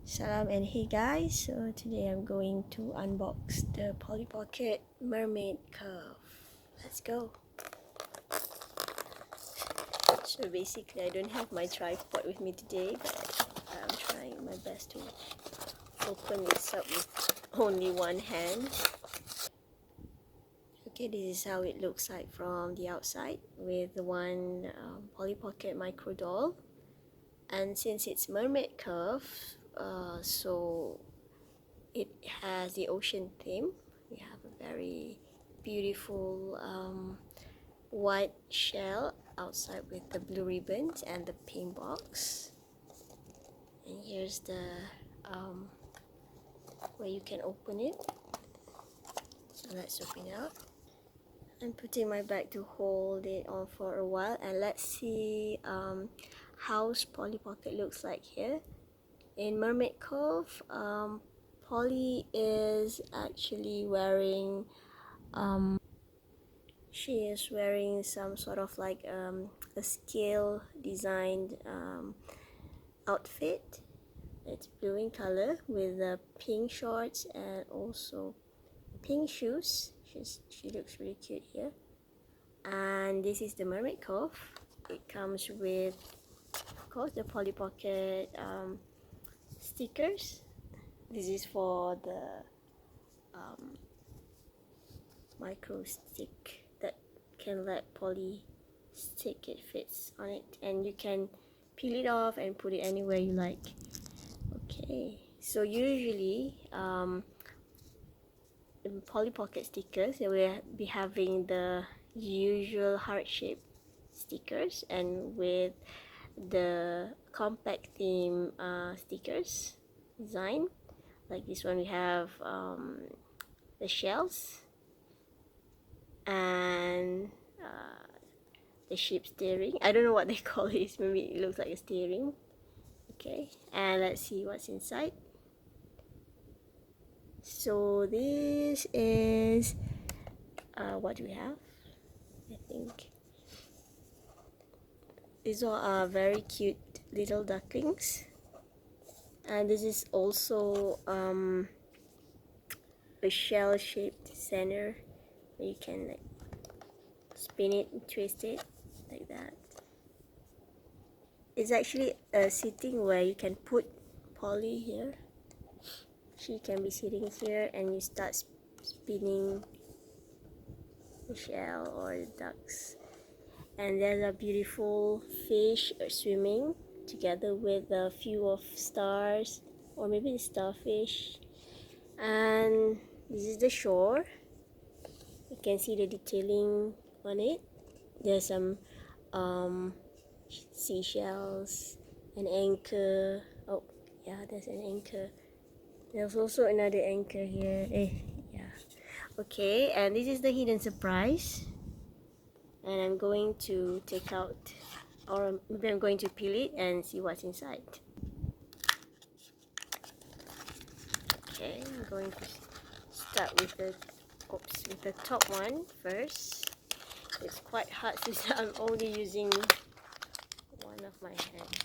Salam and hey guys, so today I'm going to unbox the Polly Pocket Mermaid Cove. Let's go. So basically I don't have my tripod with me today, but I'm trying my best to open this up with only one hand. Okay, this is how it looks like from the outside with the one Polly Pocket micro doll. And since it's Mermaid Cove, so it has the ocean theme. We have a very beautiful white shell outside with the blue ribbons and the pink box. And here's the where you can open it. So let's open it up. I'm putting my bag to hold it on for a while, and let's see how Polly Pocket looks like here. In Mermaid Cove, Polly is actually wearing she is wearing some sort of like a scale designed outfit. It's blue in color with pink shorts and also pink shoes. She looks really cute here. And this is the Mermaid Cove. It comes with, of course, the Polly Pocket stickers. This is for the micro stick that can let Polly stick it fits on it, and you can peel it off and put it anywhere you like. Okay, so usually in Polly Pocket stickers they will be having the usual heart-shaped stickers, and with the compact theme stickers design, like this one we have the shells and the ship steering. I don't know what they call it. Maybe it looks like a steering. Okay, and let's see what's inside. So this is what do we have? I think these are very cute little ducklings, and this is also a shell-shaped center where you can like spin it and twist it like that. It's actually a sitting where you can put Polly here. She can be sitting here and you start spinning the shell or the ducks. And there's a beautiful fish swimming together with a few of stars, or maybe the starfish. And this is the shore. You can see the detailing on it. There's some seashells, an anchor. Oh yeah, there's an anchor. There's also another anchor here. Yeah. Okay, and this is the hidden surprise. And I'm going to take out, or maybe I'm going to peel it and see what's inside. Okay, I'm going to start with the top one first. It's quite hard since I'm only using one of my hands.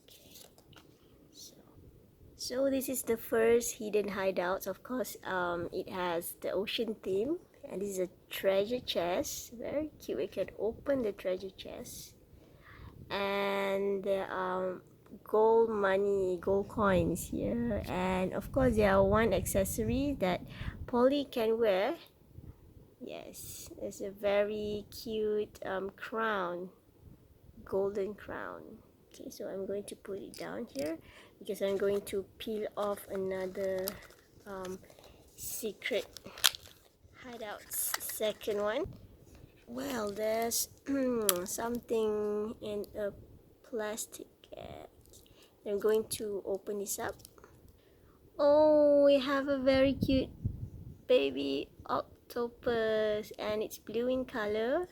Okay, so this is the first hidden hideout. Of course, it has the ocean theme, and this is a treasure chest. Very cute. We can open the treasure chest, and there are gold coins here, and of course there are one accessory that Polly can wear. Yes, it's a very cute crown, golden crown. Okay, so I'm going to put it down here because I'm going to peel off another secret hideouts second one. Well, there's something in a plastic bag. I'm going to open this up. Oh, we have a very cute baby octopus, and it's blue in color.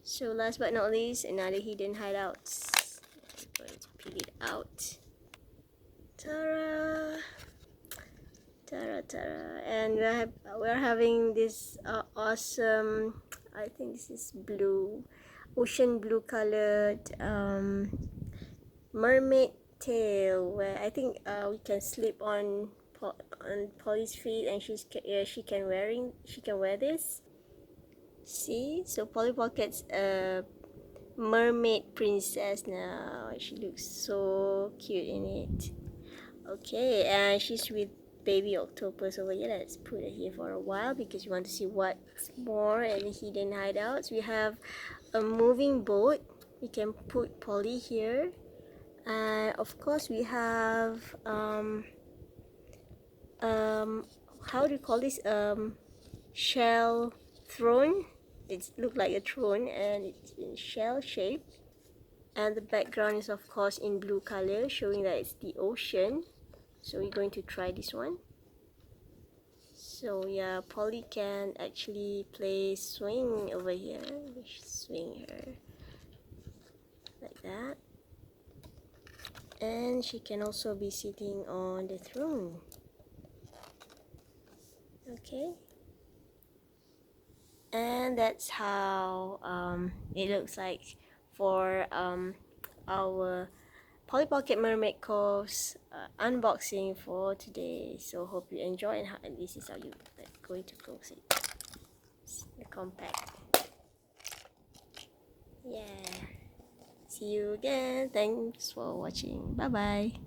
So last but not least, another hidden hideout. I'm going to peel it out. Ta-ra! Ta-ra, ta-ra. And we're having this awesome, I think this is blue, ocean blue colored mermaid tail where I think we can slip on Polly's feet, and she can wear this. See, so Polly Pocket's a mermaid princess now. She looks so cute in it. Okay, and she's with baby octopus over here. Let's put it here for a while because we want to see what's more and hidden hideouts. We have a moving boat. We can put Polly here. And of course we have how do you call this, shell throne. It looks like a throne and it's in shell shape, and the background is of course in blue color, showing that it's the ocean. So we're going to try this one. So yeah, Polly can actually play swing over here. Swing her like that, and she can also be sitting on the throne. Okay, and that's how it looks like for our Polly Pocket Mermaid Cove's unboxing for today. So hope you enjoy, and this is how you going to close it. It's the compact. Yeah. See you again. Thanks for watching. Bye bye.